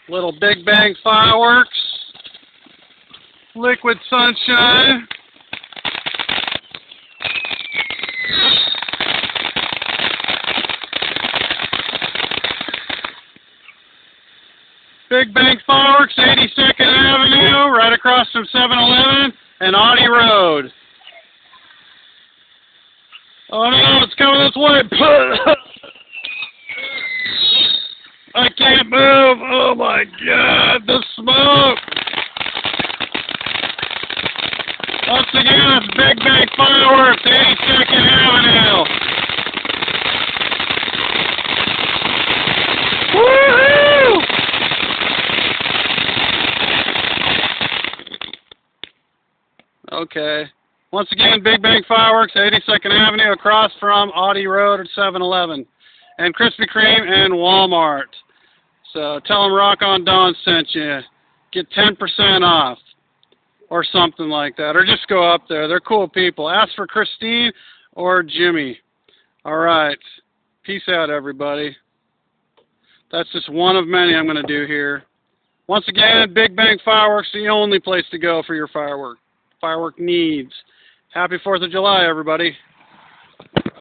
Little Big Bang fireworks. Liquid sunshine. Big Bang fireworks, 82nd Avenue, right across from 7-Eleven and Audi Road. Oh no, it's coming this way. I can't move. Oh my God, the smoke. Once again, it's Big Bang fireworks, 82nd Avenue. Woohoo! Okay. Once again, Big Bang fireworks, 82nd Avenue, across from Audi Road at 7-Eleven. And Krispy Kreme and Walmart. So tell them Rock On Dawn sent you. Get 10% off. Or something like that. Or just go up there. They're cool people. Ask for Christine or Jimmy. Alright. Peace out, everybody. That's just one of many I'm going to do here. Once again, Big Bang fireworks, the only place to go for your firework needs. Happy 4th of July, everybody.